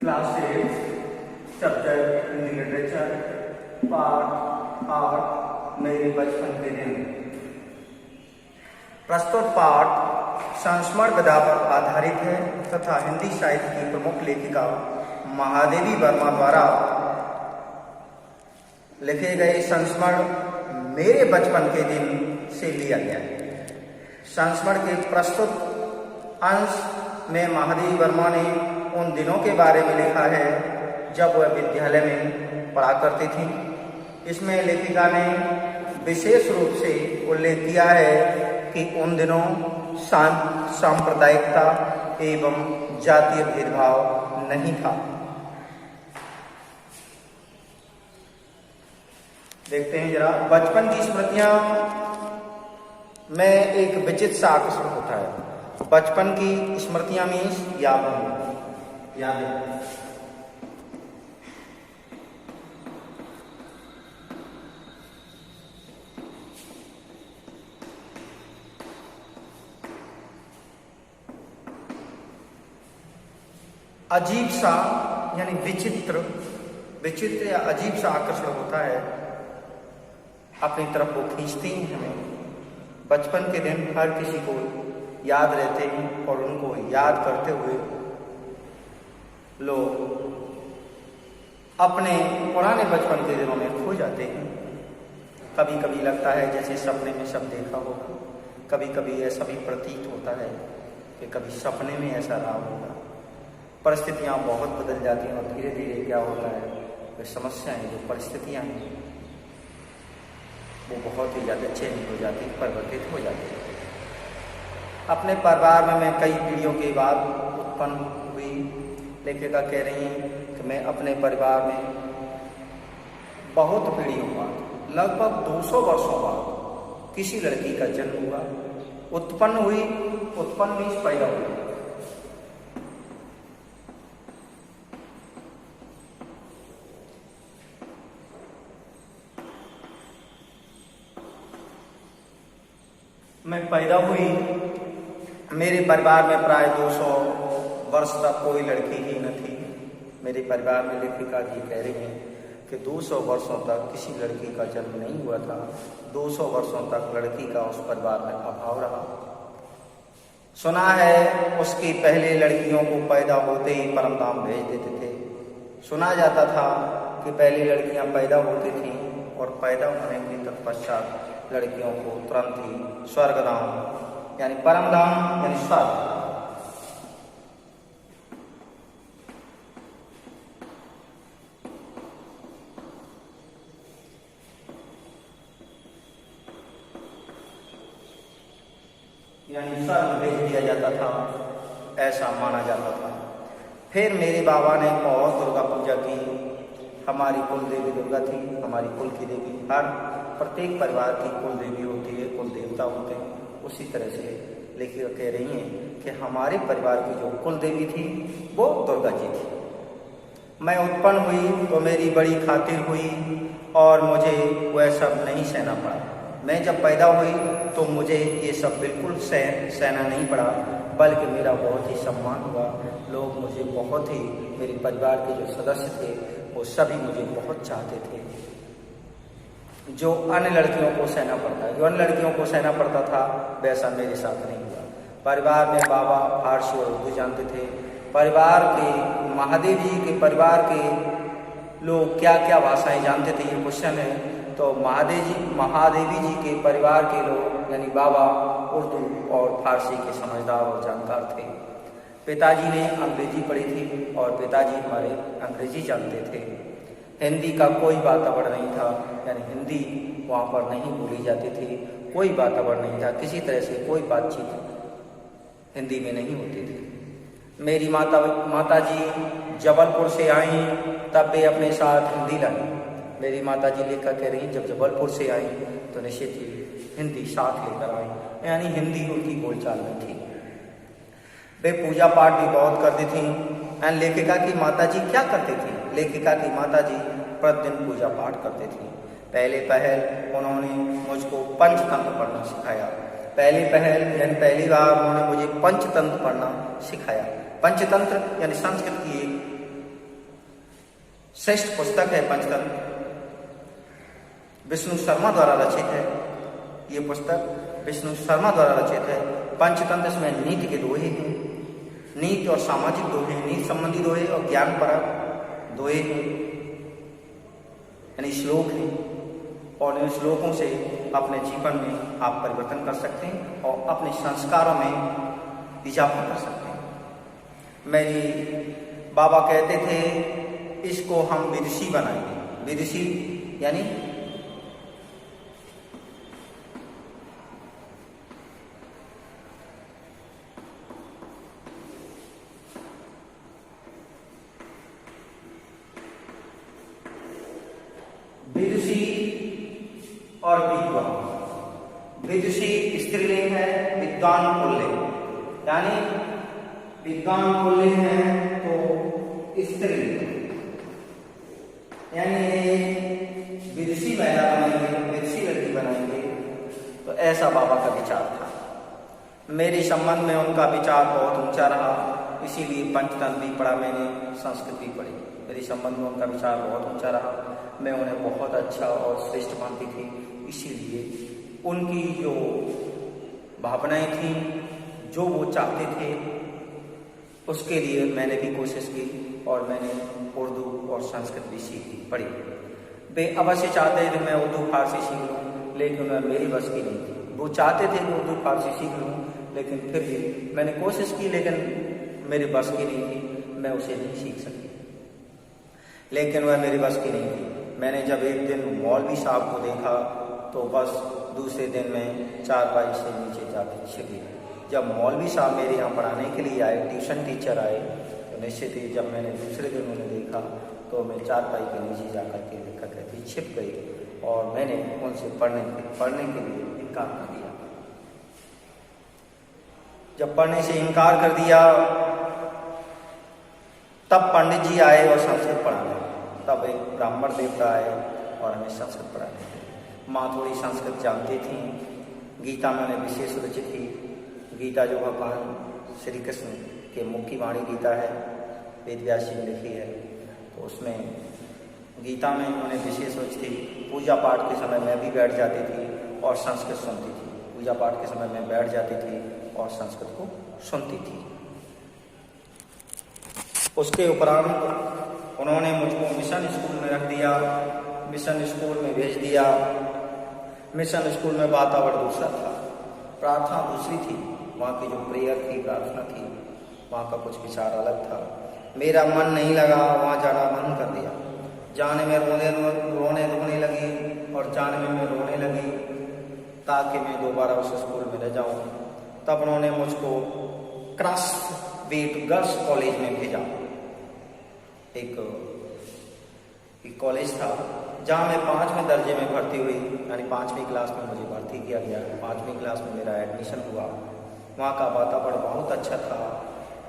Class 8 subject Hindi literature पाठ 8 मेरे बचपन के दिन। प्रस्तुत पाठ संस्मरण विधा पर आधारित है तथा हिंदी साहित्य की प्रमुख लेखिका महादेवी वर्मा द्वारा लिखे गए संस्मरण मेरे बचपन के दिन से लिया गया है। संस्मरण के प्रस्तुत अंश में महादेवी वर्मा ने उन दिनों के बारे में लिखा है जब वह विद्यालय में पढ़ा करती थी। इसमें लेखिका ने विशेष रूप से उल्लेख किया है कि उन दिनों सांप्रदायिकता एवं जातीय भेदभाव नहीं था। देखते हैं जरा। बचपन की स्मृतियां में एक विचित्र सा आकर्षण होता है। बचपन की स्मृतियां में यादें। अजीब सा यानी विचित्र या अजीब सा आकर्षण होता है, अपनी तरफ वो खींचती हैं हमें। बचपन के दिन हर किसी को याद रहते हैं और उनको याद करते हुए लोग अपने पुराने बचपन के दिनों में खो जाते हैं। कभी कभी लगता है जैसे सपने में सब देखा होगा, कभी कभी ऐसा भी प्रतीत होता है कि कभी सपने में ऐसा रहा होगा। परिस्थितियां बहुत बदल जाती हैं और धीरे धीरे क्या होता है, वे समस्याएं जो परिस्थितियां हैं वो बहुत ही ज़्यादा चेंज हो जाती, परिवर्तित हो जाती है। अपने परिवार में मैं कई पीढ़ियों के बाद उत्पन्न हुई। लेखिका कह रही हैं कि मैं अपने परिवार में बहुत पीढ़ियों बाद, लगभग 200 वर्षों बाद किसी लड़की का जन्म हुआ। उत्पन्न मीन्स पैदा हुई। मैं पैदा हुई, मेरे परिवार में प्राय 200 वर्ष तक कोई लड़की ही न थी। मेरे परिवार में लेखिका जी कह रही हैं कि 200 वर्षों तक किसी लड़की का जन्म नहीं हुआ था। 200 वर्षों तक लड़की का उस परिवार में अभाव रहा। सुना है उसकी पहले लड़कियों को पैदा होते ही परमधाम भेज देते थे। सुना जाता था कि पहली लड़कियां पैदा होती थीं और पैदा होने के तत्पश्चात लड़कियों को तुरंत ही स्वर्गधाम यानी परमधाम यानी स्वर्ग यानी स्वर्ग भेज दिया जाता था, ऐसा माना जाता था। फिर मेरे बाबा ने बहुत दुर्गा पूजा की। हमारी कुल देवी दुर्गा थी, हमारी कुल की देवी। हर प्रत्येक परिवार की कुल देवी होती है, कुल देवता होते हैं। उसी तरह से लेखिका कह रही हैं कि हमारे परिवार की जो कुल देवी थी वो दुर्गा जी थी। मैं उत्पन्न हुई तो मेरी बड़ी खातिर हुई और मुझे वह सब नहीं सहना पड़ा। मैं जब पैदा हुई तो मुझे ये सब बिल्कुल सहना नहीं पड़ा, बल्कि मेरा बहुत ही सम्मान हुआ। लोग मुझे बहुत ही, मेरे परिवार के जो सदस्य थे वो सभी मुझे बहुत चाहते थे। जो अन्य लड़कियों को सहना पड़ता है, जो अन्य लड़कियों को सहना पड़ता था, वैसा मेरे साथ नहीं हुआ। परिवार में बाबा फारसी और उर्दू जानते थे। परिवार के महादेवी जी के परिवार के लोग क्या क्या भाषाएं जानते थे, ये क्वेश्चन है। तो महादेवी जी के परिवार के लोग यानी बाबा उर्दू और फारसी के समझदार और जानकार थे। पिताजी ने अंग्रेजी पढ़ी थी और पिताजी हमारे अंग्रेजी जानते थे। हिंदी का कोई वातावरण नहीं था, यानी हिंदी वहाँ पर नहीं बोली जाती थी। कोई वातावरण नहीं था, किसी तरह से कोई बातचीत हिंदी में नहीं होती थी। मेरी माता जी जबलपुर से आई, तब वे अपने साथ हिंदी लाई। मेरी माता जी लेखा कह रही, जब जबलपुर से आई तो निश्चित ही हिंदी साथ लेकर आई, यानी हिंदी उनकी बोलचाल में थी। वे पूजा पाठ भी बहुत करती थीं। लेखिका की माताजी क्या करती थी? लेखिका की माताजी प्रतिदिन पूजा पाठ करती थी। पहल उन्होंने मुझको पंचतंत्र पढ़ना सिखाया। पहली बार उन्होंने मुझे पंचतंत्र पढ़ना सिखाया। पंचतंत्र यानी संस्कृत की एक श्रेष्ठ पुस्तक है पंचतंत्र, विष्णु शर्मा द्वारा रचित है। ये पुस्तक विष्णु शर्मा द्वारा रचित है। पंचतंत्र इसमें नीति के दोहे हैं, नीति और सामाजिक दोहे, नीति संबंधी दोहे और ज्ञान परक दोहे हैं, यानी श्लोक हैं। और इन श्लोकों से अपने जीवन में आप परिवर्तन कर सकते हैं और अपने संस्कारों में इजाफा कर सकते हैं। मेरी बाबा कहते थे इसको हम विदुषी बनाएंगे। विदुषी यानी विदुषी और विद्वान। विदुषी स्त्रीलिंग है, विद्वान पुल्लिंग, यानी विद्वान पुल्लिंग है तो स्त्रीलिंग, यानी विदुषी महिला बनाएंगे, विदुषी लड़की बनाएंगे। तो ऐसा बाबा का विचार था। मेरे संबंध में उनका विचार बहुत ऊंचा रहा, इसीलिए पंचतंत्र भी पढ़ा मैंने, संस्कृत भी पढ़ी। मेरे संबंध में उनका विचार बहुत ऊंचा रहा, मैं उन्हें बहुत अच्छा और श्रेष्ठ मानती थी। इसीलिए उनकी जो भावनाएं थी, जो वो चाहते थे, उसके लिए मैंने भी कोशिश की और मैंने उर्दू और संस्कृत भी सीखी, पढ़ी। वे अवश्य चाहते थे मैं उर्दू फारसी सीख लूँ, लेकिन मेरी बस की नहीं थी। वो चाहते थे कि उर्दू फारसी सीख लूँ, लेकिन फिर भी मैंने कोशिश की, लेकिन मेरी बस की नहीं थी, मैं उसे नहीं सीख सकी। लेकिन वह मेरी बस की नहीं थी। मैंने जब एक दिन मौलवी साहब को देखा तो बस दूसरे दिन में चारपाई से नीचे जाके छिप गई। जब मौलवी साहब मेरे यहाँ पढ़ाने के लिए आए, ट्यूशन टीचर आए, तो निश्चित ही जब मैंने दूसरे दिन उन्हें देखा तो मैं चारपाई के नीचे जाकर के देखा कहती छिप गई और मैंने उनसे पढ़ने के लिए इनकार कर दिया। जब पढ़ने से इनकार कर दिया तब पंडित जी आए और संस्कृत पढ़ाने। तब एक ब्राह्मण देवता आए और हमें संस्कृत पढ़ाने लगे। माँ थोड़ी संस्कृत जानती थी, गीता में उन्हें विशेष रुचि थी। गीता जो भगवान श्री कृष्ण के मुख की वाणी गीता है, वेद व्यास जी ने लिखी है, तो उसमें गीता में उन्हें विशेष रुचि थी। पूजा पाठ के समय मैं भी बैठ जाती थी और संस्कृत सुनती थी। पूजा पाठ के समय मैं बैठ जाती थी और संस्कृत को सुनती थी। उसके उपरांत उन्होंने मुझको मिशन स्कूल में रख दिया, मिशन स्कूल में भेज दिया। मिशन स्कूल में वातावरण दूसरा था, प्रार्थना दूसरी थी, वहाँ की जो प्रेयर थी, प्रार्थना थी, वहाँ का कुछ विचार अलग था। मेरा मन नहीं लगा, वहाँ जाना बंद कर दिया। जाने में रोने लगी और जाने में मैं रोने लगी ताकि मैं दोबारा उस स्कूल में न जाऊँ। तब उन्होंने मुझको क्रॉसवेट गर्ल्स कॉलेज में भेजा। एक कॉलेज था जहाँ मैं 5वें दर्जे में भर्ती हुई, यानी 5वीं क्लास में मुझे भर्ती किया गया। 5वीं क्लास में मेरा एडमिशन हुआ। वहाँ का वातावरण बहुत अच्छा था।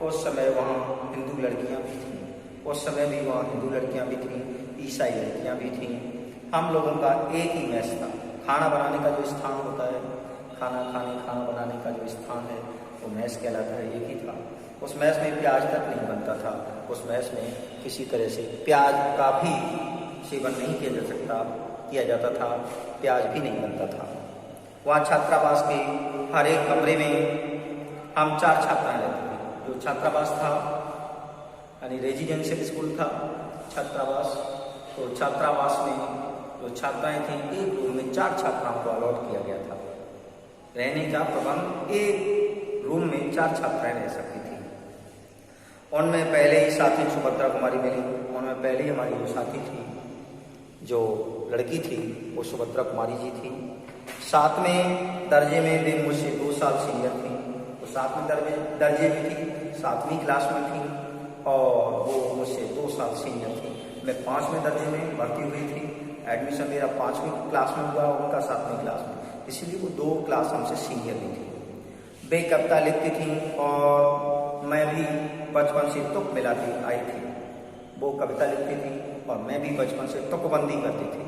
उस समय वहाँ हिंदू लड़कियाँ भी थीं, उस समय भी वहाँ हिंदू लड़कियाँ भी थीं, ईसाई लड़कियाँ भी थीं। हम लोगों का एक ही मैस था। खाना बनाने का जो स्थान होता है, खाना बनाने का जो स्थान है वो मैस कहलाता है, एक ही था। उस मैस में प्याज तक नहीं बनता था। उस मैस में किसी तरह से प्याज का भी सेवन नहीं किया जाता था, प्याज भी नहीं बनता था। वहाँ छात्रावास के हर एक कमरे में हम 4 छात्राएं रहते थे। जो छात्रावास था यानी रेजिडेंशियल स्कूल था छात्रावास, तो छात्रावास में जो छात्राएं थीं, एक रूम में 4 छात्राओं को अलॉट किया गया था। रहने का प्रबंध, एक रूम में 4 छात्राएं रह सकती थी। उनमें पहले ही साथी सुभद्रा कुमारी मिली। उनमें पहले ही हमारी जो साथी थी, जो लड़की थी, वो सुभद्रा कुमारी जी थी। 7वें दर्जे में भी मुझसे 2 साल सीनियर थी। वो 7वें दर्जे में थी, 7वीं क्लास में थी और वो मुझसे 2 साल सीनियर थी। मैं 5वें दर्जे में भर्ती हुई थी। एडमिशन मेरा 5वीं क्लास में हुआ, उनका 7वीं क्लास में, इसलिए वो 2 क्लास हमसे सीनियर भी थी। वे कविता लिखती थी और मैं भी बचपन से तुक मिलाती आई थी। वो कविता लिखती थी और मैं भी बचपन से तुकबंदी करती थी।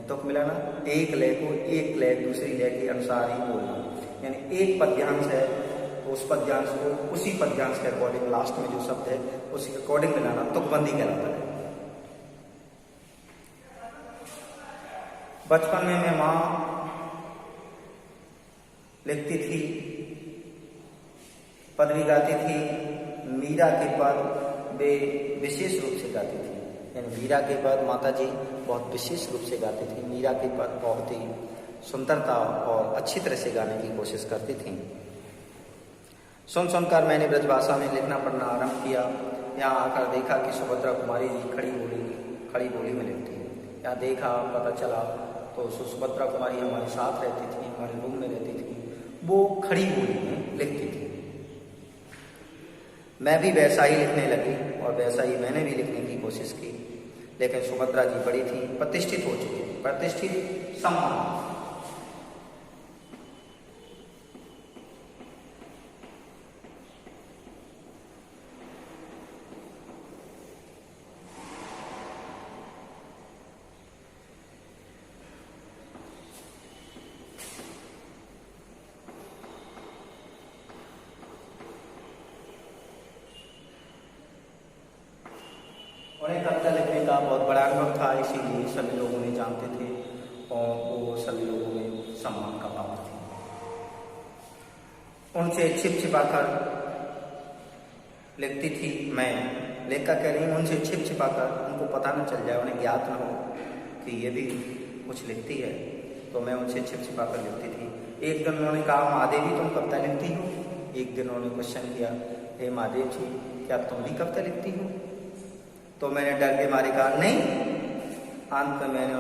तुक मिलाना, एक लय को एक लय दूसरी लय के अनुसार ही बोलना, यानी एक पद्यांश है तो उस पद्यांश को उसी पद्यांश के अकॉर्डिंग लास्ट में जो शब्द है उसके अकॉर्डिंग मिलाना तुकबंदी कहलाता है। बचपन में मैं माँ लिखती थी, पद भी गाती थी। मीरा के पद वे विशेष रूप से गाती थी, यानी मीरा के पद माता जी बहुत विशेष रूप से गाती थी। मीरा के पद बहुत ही सुंदरता और अच्छी तरह से गाने की कोशिश करती थी। सुनकर मैंने ब्रजभाषा में लिखना पढ़ना आरंभ किया। यहाँ आकर देखा कि सुभद्रा कुमारी जी खड़ी बोली में लिखती है। यहाँ देखा, पता चला तो सुभद्रा कुमारी हमारे साथ रहती थी, हमारे रूम में रहती थी, वो खड़ी बोली में लिखती थी। मैं भी वैसा ही लिखने लगी और वैसा ही मैंने भी लिखने की कोशिश की, लेकिन सुभद्रा जी बड़ी थी, प्रतिष्ठित हो चुकी थी, प्रतिष्ठित सम्मान। उन्हें कविता लिखने का बहुत बड़ा अनुभव था, इसीलिए सभी लोग उन्हें जानते थे और वो सभी लोगों में सम्मान का पात्र थे। उनसे छिप छिपा कर लिखती थी मैं, लेखा कह रही हूँ, उनसे छिप छिपा कर, उनको पता न चल जाए, उन्हें ज्ञात न हो कि ये भी कुछ लिखती है, तो मैं उनसे छिप छिपा कर लिखती थी। एक दिन उन्होंने कहा, महादेवी तुम कविता लिखती हो? एक दिन उन्होंने क्वेश्चन किया, हे महादेव जी क्या तुम भी कविता लिखती हो? तो मैंने डर के मारे कहा नहीं। अंत में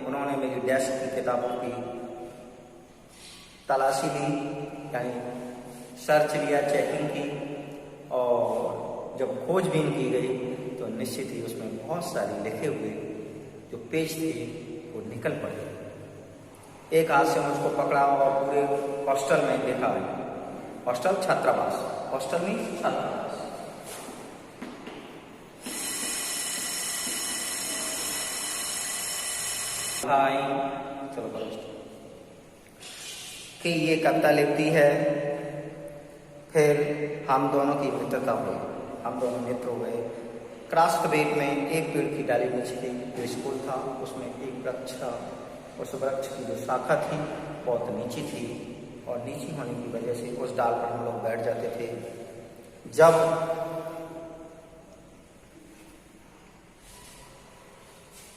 उन्होंने मेरी डेस्क की किताबों की तलाशी ली, यानी सर्च लिया, चेकिंग की, और जब खोजबीन की गई तो निश्चित ही उसमें बहुत सारी लिखे हुए जो पेज थे वो निकल पड़े। एक हाथ से मुझको पकड़ा और पूरे हॉस्टल में देखा, हॉस्टल छात्रावास, हॉस्टल में छात्रावास, भाई चलो कि ये कविता लिखती है। फिर हम दोनों की मित्रता हुई, हम दोनों मित्र हो गए। क्रास्टबेट में एक पेड़ की डाली नीचे थी, जो स्कूल था, उसमें एक वृक्ष था। उस वृक्ष की जो शाखा थी बहुत नीची थी, और नीची होने की वजह से उस डाल पर हम लोग बैठ जाते थे। जब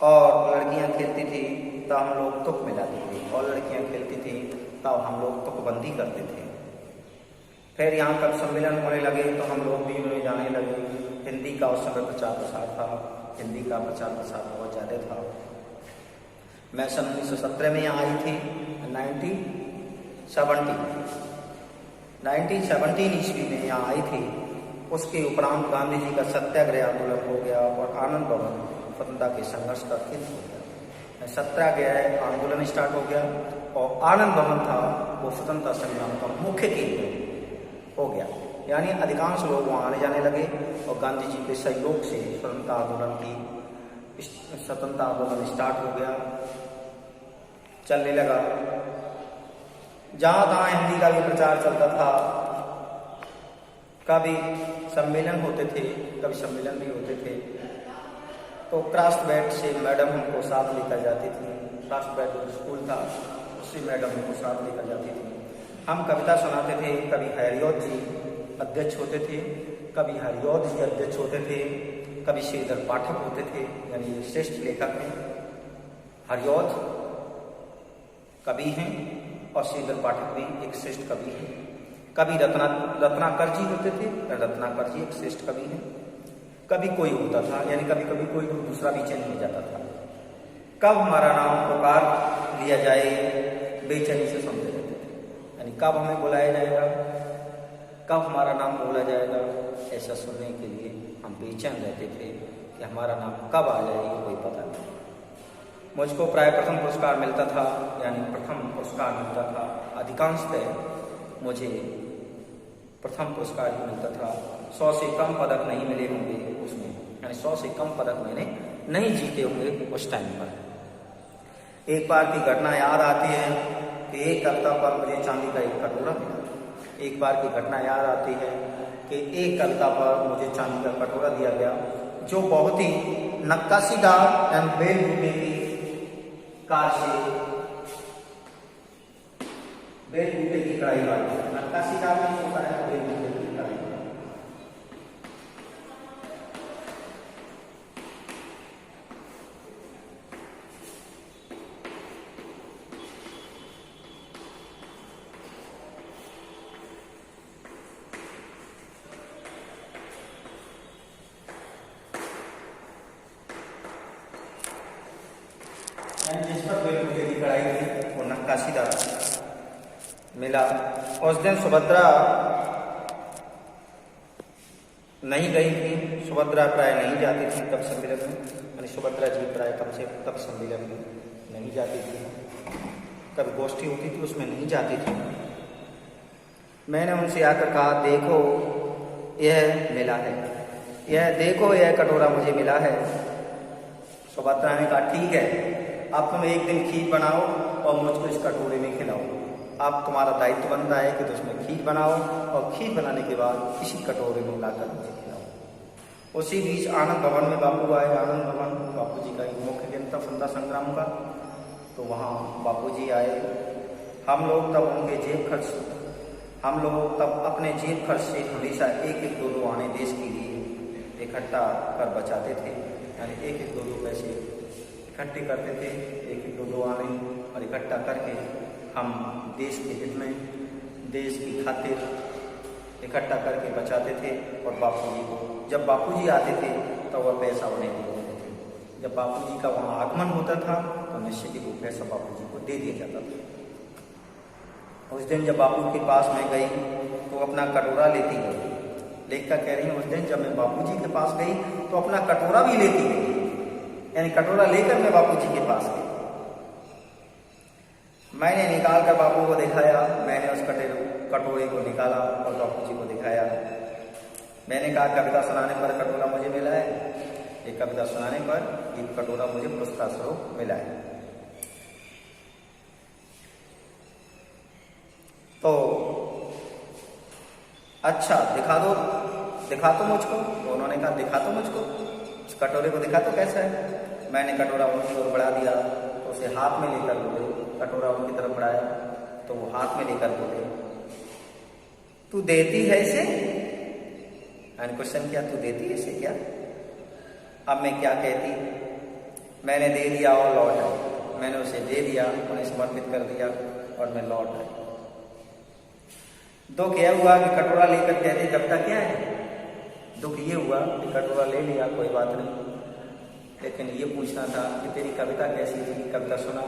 और लड़कियां खेलती थी तब हम लोग तुक मिलाते थे, और लड़कियां खेलती थी तब हम लोग तुकबंदी करते थे। फिर यहाँ कब सम्मेलन होने लगे तो हम लोग भी उन्हें जाने लगे। हिंदी का उस समय प्रचार प्रसार था, हिंदी का प्रचार प्रसार बहुत ज़्यादा था। मैं सन 1917 में यहाँ आई थी, 1917 ईस्वी में यहाँ आई थी। उसके उपरांत गांधी जी का सत्याग्रह आंदोलन हो गया और आनंद भवन स्वतंत्रता के संघर्ष का केंद्र हो गया। सत्याग्रह आंदोलन स्टार्ट हो गया और आनंद भवन था वो स्वतंत्रता संग्राम का मुख्य केंद्र हो गया, यानी अधिकांश लोग वहाँ आने जाने लगे और गांधी जी के सहयोग से स्वतंत्रता आंदोलन स्टार्ट हो गया, चलने लगा। जहाँ तहाँ हिंदी का भी प्रचार चलता था। कभी सम्मेलन होते थे, कभी सम्मेलन भी होते थे, तो क्राफ्टबेट से मैडम हमको साथ लेकर जाती थी। क्राफ्टबेट जो स्कूल था उससे मैडम हमको साथ लेकर जाती थी। हम कविता सुनाते थे, कभी हरिऔध जी अध्यक्ष होते थे, कभी हरिऔध जी अध्यक्ष होते थे, कभी श्रीधर पाठक होते थे, यानी श्रेष्ठ लेखक हैं। हरिऔध कवि हैं और श्रीधर पाठक भी एक श्रेष्ठ कवि हैं। कभी रत्नाकर जी होते थे, रत्नाकर जी एक श्रेष्ठ कवि हैं। कभी कोई होता था, यानी कभी कभी कोई दूसरा भी चेंज हो जाता था। कब हमारा नाम पुकार लिया जाए बेचैनी से समझे रहते थे, यानी कब हमें बुलाया जाएगा, कब हमारा नाम बोला जाएगा, ऐसा सुनने के लिए हम बेचैन रहते थे कि हमारा नाम कब आ जाएगी, कोई पता नहीं। मुझको प्राय प्रथम पुरस्कार मिलता था, यानी प्रथम पुरस्कार मिलता था। अधिकांशतः मुझे प्रथम पुरस्कार ही मिलता था। 100 से कम पदक नहीं मिले होंगे उसमें, यानी 100 से कम पदक मैंने नहीं जीते होंगे उस टाइम पर। एक बार की घटना याद आती है कि एक कविता पर मुझे चांदी का एक कटोरा मिला। एक बार की घटना याद आती है कि एक कविता पर मुझे चांदी का कटोरा दिया गया, जो बहुत ही नक्काशीदार एंड बेल बूटे की कार से बेल बूटे की कढ़ाई वाली नक्काशी कार में होता है बेल बूटे की कढ़ाई। जिस पर बेल बूटे की कढ़ाई थी वो नक्काशीदार मिला। उस दिन सुभद्रा नहीं गई थी, सुभद्रा प्राय नहीं जाती थी तब सम्मेलन में, यानी सुभद्रा जी प्राय कम से तब सम्मेलन में नहीं जाती थी, कभी गोष्ठी होती थी उसमें नहीं जाती थी। मैंने उनसे आकर कहा देखो यह मिला है, यह देखो यह कटोरा मुझे मिला है। सुभद्रा ने कहा ठीक है, अब तुम एक दिन खीर बनाओ और मुझको इस कटोरे में खिलाओ। अब तुम्हारा दायित्व बनता है कि तुम उसमें खीर बनाओ और खीर बनाने के बाद इसी कटोरे में लाकर मुझे खिलाओ। उसी बीच आनंद भवन में बापू आए। आनंद भवन बापू जी का एक मुख्य दिन था स्वतंत्रता संग्राम का, तो वहाँ बापू जी आए। हम लोग तब उनके जेब खर्च, हम लोग तब अपने जेब खर्च से हमेशा एक एक दो दो आने देश के लिए इकट्ठा कर बचाते थे, यानी एक एक दो दो पैसे इकट्ठे करते थे, एक एक दो दो आने और इकट्ठा करके हम देश के हित में, देश की खातिर इकट्ठा करके बचाते थे। और बापूजी को जब बापूजी आते थे तो वह पैसा उन्हें दे देते थे। जब बापूजी का वहाँ आगमन होता था तो निश्चित ही वो पैसा बापूजी को दे दिया जाता था। उस दिन जब बापू के पास में गई तो अपना कटोरा लेती गई। लेखिका कह रही है उस दिन जब मैं बापूजी के पास गई तो अपना कटोरा भी लेती गई, यानी कटोरा लेकर मैं बापूजी के पास गई। मैंने निकाल कर बापू को दिखाया, मैंने उस कटोरे को निकाला और बापू जी को दिखाया। मैंने कहा कविता सुनाने पर कटोरा मुझे मिला है, एक कविता सुनाने पर एक कटोरा मुझे पुरस्कार स्वरूप मिला है। तो अच्छा दिखा दो मुझको। तो उन्होंने कहा दिखा दो मुझको, इस कटोरे को दिखा दो कैसा है। मैंने कटोरा उनकी ओर बढ़ा दिया तो उसे हाथ में लेकर बोले, कटोरा उनकी तरफ बढ़ाया तो वो हाथ में लेकर बोले तू देती है इसे। मैंने क्वेश्चन किया तू देती है इसे क्या। अब मैं क्या कहती, मैंने दे दिया और लौट आई। मैंने उसे दे दिया, उन्हें समर्पित कर दिया और मैं लौट आई। दुख यह हुआ कि कटोरा लेकर कहती कविता क्या है। दुख ये हुआ कि कटोरा ले लिया कोई बात नहीं, लेकिन ये पूछना था कि तेरी कविता कैसी थी, कविता सुना,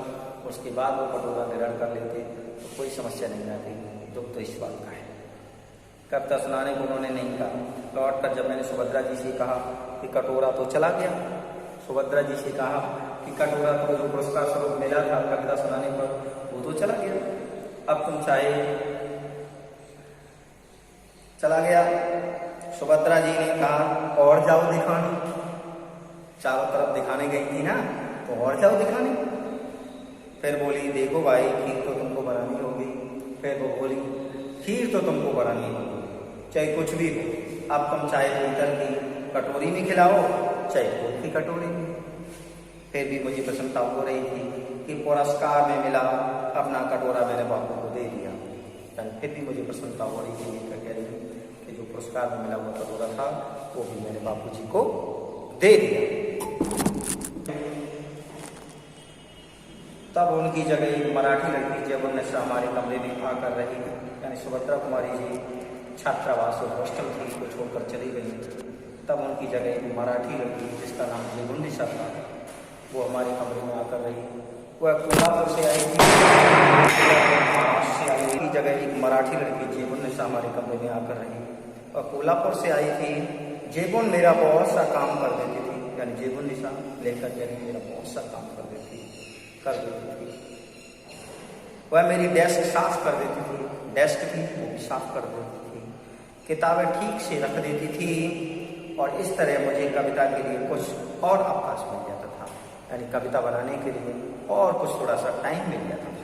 उसके बाद वो कटोरा ग्रहण कर लेते तो कोई समस्या नहीं आती। दुख तो इस बात का है। कविता सुनाने को उन्होंने नहीं कहा। लौट कर जब मैंने सुभद्रा जी से कहा कि कटोरा तो चला गया, सुभद्रा जी से कहा कि कटोरा तो जो पुरस्कार स्वरूप मिला था कविता सुनाने पर वो तो चला गया, अब तुम चाहे चला गया। सुभद्रा जी ने कहा और जाओ दिखाने, चारों तरफ दिखाने गई थी ना, तो और जाओ दिखाने। फिर बोली देखो भाई खीर तो तुमको बनानी होगी। फिर वो बोली खीर तो तुमको बनानी होगी चाहे कुछ भी हो, अब तुम चाहे पीतल की कटोरी में खिलाओ चाहे दूध की कटोरी में। फिर भी मुझे प्रसन्नता हो रही थी कि पुरस्कार में मिला, अपना कटोरा मैंने बापू को दे दिया। फिर भी मुझे प्रसन्नता हो रही थी, कह रही कि जो पुरस्कार में मिला हुआ कटोरा था वो भी मैंने बापू जी को दे दिया। तब उनकी जगह एक मराठी लड़की जब उन्नीस हमारे कमरे में आकर रही, यानी सुभद्रा कुमारी जी छात्रावास और हॉस्टल थी को छोड़कर चली गई। तब उनकी जगह एक मराठी लड़की जिसका नाम जेबुन्निसा था वो हमारे कमरे में आकर रही। वह कोल्हापुर से आई थी, महाराष्ट्र की जगह एक मराठी लड़की जेबुन्निसा हमारे कमरे में आकर रही। और कोल्हापुर से आई थी जेबुन मेरा बहुत सा काम कर देती थी, यानी जेबुन्निसा लेकर के मेरा बहुत सा काम कर देती थी। वह मेरी डेस्क साफ कर देती थी, डेस्क थी वो भी साफ कर देती थी, किताबें ठीक से रख देती थी और इस तरह मुझे कविता के लिए कुछ और अवकाश मिल जाता था, यानी कविता बनाने के लिए और कुछ थोड़ा सा टाइम मिल जाता था।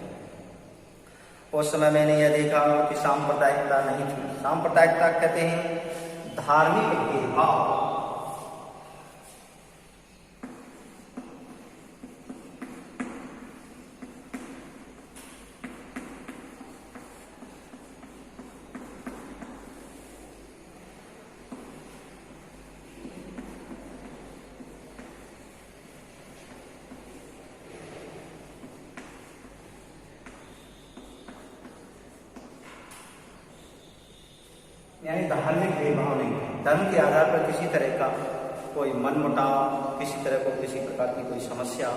उस समय मैंने यह देखा कि सांप्रदायिकता नहीं थी। सांप्रदायिकता कहते हैं धार्मिक भेदभाव। यानी धार्मिक भेदभाव नहीं थे। धर्म के आधार पर किसी तरह का कोई मनमुटाव, किसी तरह को किसी प्रकार की कोई समस्या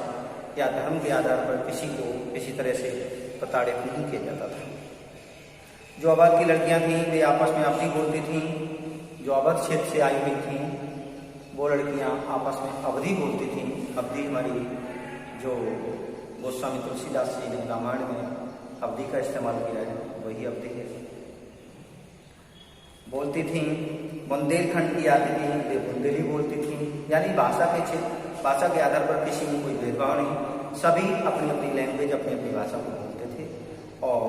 या धर्म के आधार पर किसी को किसी तरह से प्रताड़ित नहीं किया जाता था। जो अवध की लड़कियां थीं वे आपस में अवधी बोलती थीं। जो अवध क्षेत्र से आई हुई थीं वो लड़कियां आपस में अवधी बोलती थीं। अवधी हमारी जो गोस्वामी तुलसीदास जी ने रामायण में अवधी का इस्तेमाल किया है वही अवधी है। बोलती थीं। बुंदेलखंड की आती थी वे बुंदेली बोलती थीं। यानी भाषा के आधार पर किसी में कोई भेदभाव नहीं, सभी अपनी अपनी लैंग्वेज अपनी अपनी भाषा को बोलते थे और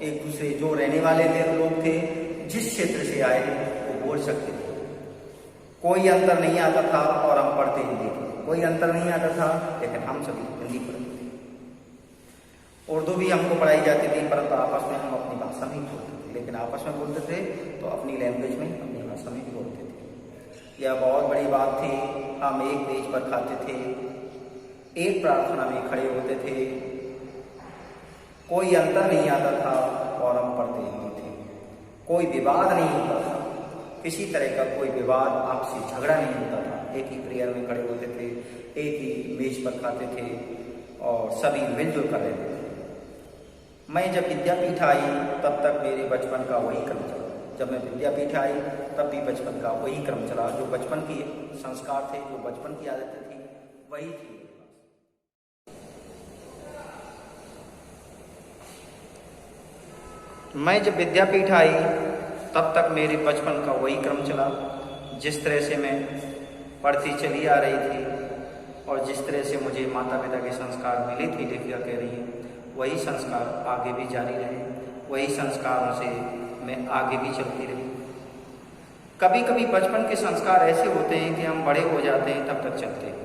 एक दूसरे जो रहने वाले लोग थे जिस क्षेत्र से आए वो बोल सकते थे। कोई अंतर नहीं आता था और हम पढ़ते हिंदी थे। कोई अंतर नहीं आता था लेकिन हम सभी हिंदी पढ़ते थे। उर्दू भी हमको पढ़ाई जाती थी परंतु आपस में हम अपनी भाषा में ही बोलते थे, लेकिन आपस में बोलते थे तो अपनी लैंग्वेज में अपनी भाषा में ही बोलते थे। यह बहुत बड़ी बात थी। हम एक मेज पर खाते थे, एक प्रार्थना में खड़े होते थे, कोई अंतर नहीं आता था और हम पढ़ते हिंदी थे। कोई विवाद नहीं होता था, किसी तरह का कोई विवाद आपसी झगड़ा नहीं होता था। एक ही प्रेयर में खड़े होते थे, एक ही मेज पर खाते थे और सभी मिलजुल कर रहते थे। मैं जब विद्यापीठ आई तब तक मेरे बचपन का वही क्रम चला। जब मैं विद्यापीठ आई तब भी बचपन का वही क्रम चला। जो बचपन की संस्कार थे, जो बचपन की आदतें थी वही थी। मैं जब विद्यापीठ आई तब तक मेरे बचपन का वही क्रम चला। जिस तरह से मैं पढ़ती चली आ रही थी और जिस तरह से मुझे माता पिता के संस्कार मिले थे, लेखिका कह रही हैं, वही संस्कार आगे भी जारी रहे। वही संस्कारों से मैं आगे भी चलती रही। कभी कभी बचपन के संस्कार ऐसे होते हैं कि हम बड़े हो जाते हैं तब तक चलते हैं।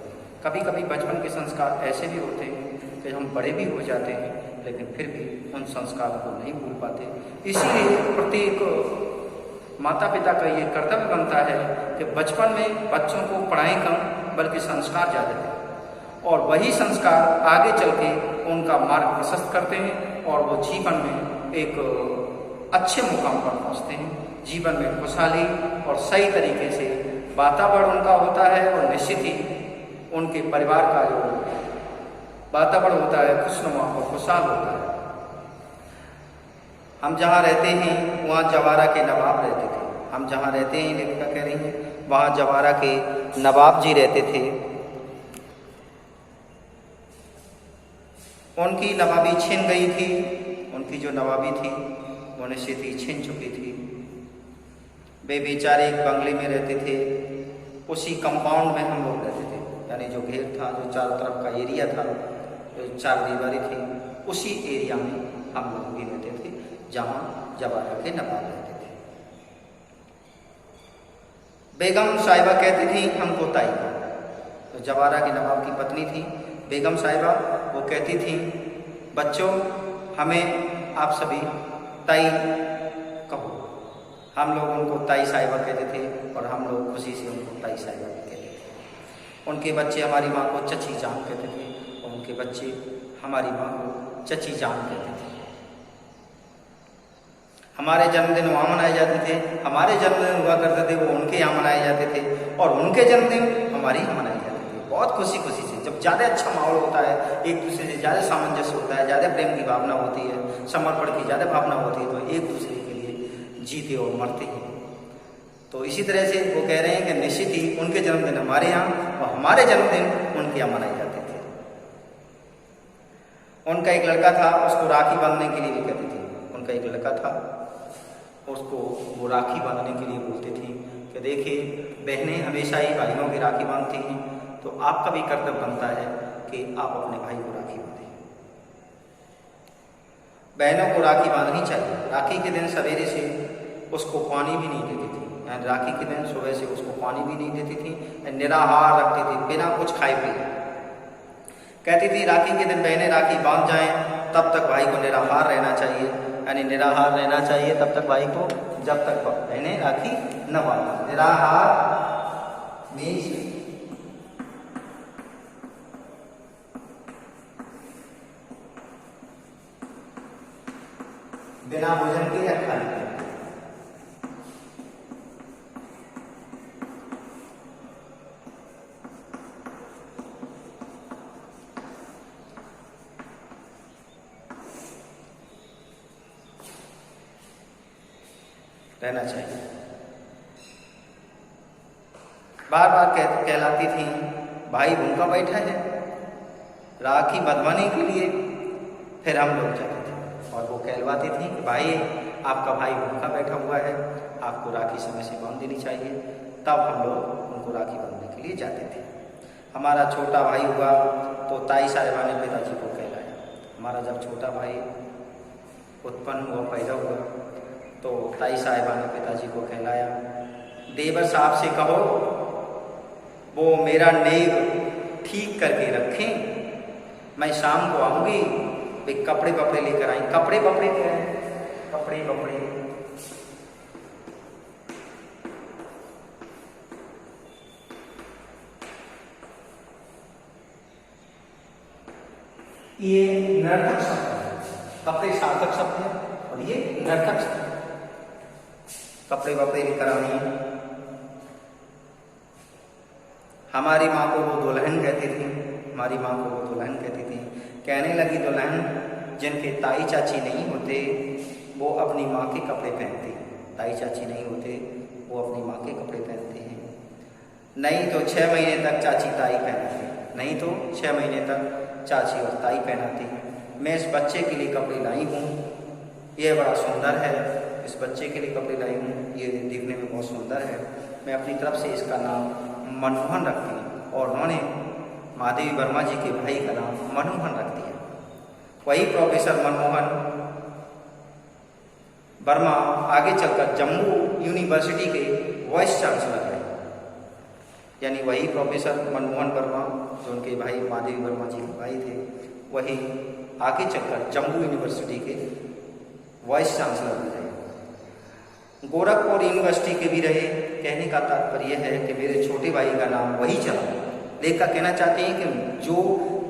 कभी कभी बचपन के संस्कार ऐसे भी होते हैं कि हम बड़े भी हो जाते हैं लेकिन फिर भी उन संस्कारों को नहीं भूल पाते। इसीलिए प्रत्येक माता पिता का ये कर्तव्य बनता है कि बचपन में बच्चों को पढ़ाएं कम बल्कि संस्कार ज़्यादा दें और वही संस्कार आगे चल के उनका मार्ग प्रशस्त करते हैं और वो जीवन में एक अच्छे मुकाम पर पहुँचते हैं। जीवन में खुशहाली और सही तरीके से वातावरण उनका होता है और निश्चित ही उनके परिवार का जो वातावरण होता है खुशनुमा और खुशहाल होता है। हम जहाँ रहते हैं वहाँ जवारा के नवाब रहते थे। हम जहाँ रहते हैं, लेखिका कह रही हैं, वहाँ जवारा के नवाब जी रहते थे। उनकी नवाबी छिन गई थी। उनकी जो नवाबी थी वो निश्चित ही छिन चुकी थी। वे बेचारे एक बंगले में रहते थे। उसी कंपाउंड में हम लोग रहते थे, यानी जो घेर था, जो चारों तरफ का एरिया था, जो चार दीवारी थी, उसी एरिया में हम लोग भी रहते थे जहाँ जवारा के नवाब रहते थे। बेगम साहिबा कहती थी हमको ताई। तो जवारा के नवाब की पत्नी थी बेगम साहिबा। वो कहती थी बच्चों हमें आप सभी ताई कहो। हम लोग उनको ताई साहिबा कहते थे और हम लोग खुशी से उनको ताई साहिबा कहते थे। उनके बच्चे हमारी माँ को चची जान कहते थे और उनके बच्चे हमारी माँ को चची जान कहते थे। हमारे जन्मदिन वहाँ मनाए जाते थे, हमारे जन्मदिन हुआ करते थे वो उनके यहाँ मनाए जाते थे और उनके जन्मदिन हमारे यहाँ मनाए जाते थे। बहुत खुशी खुशी से। जब ज़्यादा अच्छा माहौल होता है, एक दूसरे से ज़्यादा सामंजस्य होता है, ज़्यादा प्रेम की भावना होती है, समर्पण की ज़्यादा भावना होती है, तो एक दूसरे के लिए जीते और मरते हैं। तो इसी तरह से वो कह रहे हैं कि निश्चित ही उनके जन्मदिन हमारे यहाँ और हमारे जन्मदिन उनके यहाँ मनाए जाते थे। उनका एक लड़का था, उसको राखी बांधने के लिए भी कहते थे। उनका एक लड़का था, उसको वो राखी बांधने के लिए बोलते थे कि देखिए बहनें हमेशा ही भाइयों की राखी बांधती हैं, तो आपका भी कर्तव्य बनता है कि आप अपने भाई को राखी बांधें। बहनों को राखी बांधनी चाहिए। राखी के दिन सवेरे से उसको पानी भी नहीं देती थी, यानी राखी के दिन सुबह से उसको पानी भी नहीं देती थी, निराहार रखती थी बिना कुछ खाए पिए। कहती थी राखी के दिन बहनें राखी बांध जाएं तब तक भाई को निराहार रहना चाहिए, यानी निराहार रहना चाहिए तब तक भाई को, जब तक बहनें राखी न बांधें। निराहार मीन्स बिना भोजन के या खाने के। रहना चाहिए। बार बार कहलाती थी भाई भूखा बैठा है, राखी बंधवाने के लिए फिर हम लोग जाते थे और वो कहलवाती थी कि भाई आपका भाई भूखा बैठा हुआ है, आपको राखी समय से बांध देनी चाहिए। तब हम लोग उनको राखी बांधने के लिए जाते थे। हमारा छोटा भाई हुआ तो ताई साहिबा ने पिताजी को कहलाया। हमारा जब छोटा भाई उत्पन्न हुआ, पैदा हुआ, तो ताई साहिबा ने पिताजी को कहलाया। देवर साहब से कहो वो मेरा नेग ठीक करके रखें, मैं शाम को आऊँगी, वे कपड़े वपड़े लेकर आई। कपड़े वपड़े क्या है? कपड़े वपड़े ये नर्तक शब्द है, कपड़े सार्थक शब्द है और ये नर्तक शब्द है। कपड़े वपड़े लेकर आनी। हमारी माँ को वो दुल्हन कहती थी, हमारी माँ को वो दुल्हन कहती थी। कहने लगी दुल्हन जिनके ताई चाची नहीं होते वो अपनी माँ के कपड़े पहनती, ताई चाची नहीं होते वो अपनी माँ के कपड़े पहनते हैं। नहीं तो 6 महीने तक चाची ताई पहनाती, नहीं तो 6 महीने तक चाची और ताई पहनाती। मैं इस बच्चे के लिए कपड़े लाई हूँ, ये बड़ा सुंदर है, इस बच्चे के लिए कपड़े लाई हूँ, ये दिखने में बहुत सुंदर है। मैं अपनी तरफ से इसका नाम मनमोहन रखती हूँ और उन्होंने महादेवी वर्मा जी के भाई का नाम मनमोहन रख दिया। वही प्रोफेसर मनमोहन वर्मा आगे चलकर जम्मू यूनिवर्सिटी के वाइस चांसलर रहे। यानी वही प्रोफेसर मनमोहन वर्मा जो उनके भाई महादेवी वर्मा जी के भाई थे, वही आगे चलकर जम्मू यूनिवर्सिटी के वाइस चांसलर भी रहे। गोरखपुर यूनिवर्सिटी के भी रहे। कहने का तात्पर्य है कि मेरे छोटे भाई का नाम वही चला। लेखक कहना चाहते हैं कि जो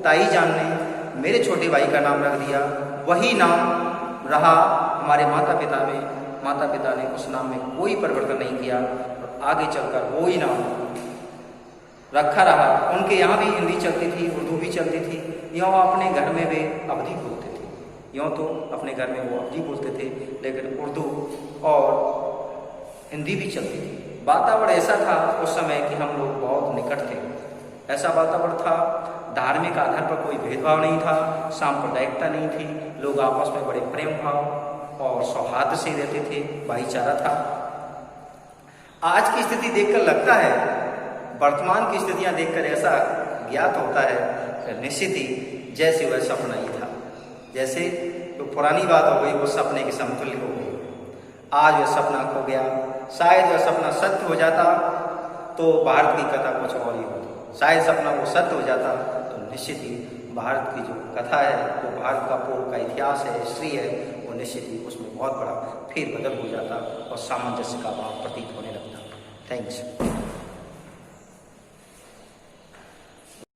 ताई जान ने मेरे छोटे भाई का नाम रख दिया वही नाम रहा हमारे माता पिता में। माता पिता ने उस नाम में कोई परिवर्तन नहीं किया और आगे चलकर वो ही नाम रखा रहा। उनके यहाँ भी हिंदी चलती थी, उर्दू भी चलती थी। यूँ अपने घर में वे अवधी बोलते थे, यूँ तो अपने घर में वो अवधी बोलते थे, लेकिन उर्दू और हिंदी भी चलती थी। वातावरण ऐसा था उस समय कि हम लोग बहुत निकट थे। ऐसा वातावरण था, धार्मिक आधार पर कोई भेदभाव नहीं था, सांप्रदायिकता नहीं थी, लोग आपस में बड़े प्रेम भाव और सौहार्द से रहते थे, भाईचारा था। आज की स्थिति देखकर लगता है, वर्तमान की स्थितियां देखकर ऐसा ज्ञात होता है कि निश्चित ही जैसे वह सपना ही था। जैसे तो पुरानी बात हो गई, वो सपने के समतुल्य हो गई। आज वह सपना खो गया। शायद वह सपना सत्य हो जाता तो भारत की कथा कुछ और ही होती। शायद सपना वो सत्य हो जाता तो निश्चित ही भारत की जो कथा है, वो भारत का पूर्व का इतिहास है, हिस्ट्री है, वो निश्चित ही उसमें बहुत बड़ा फेरबदल हो जाता और सामंजस्य का भाव प्रतीत होने लगता। थैंक्स।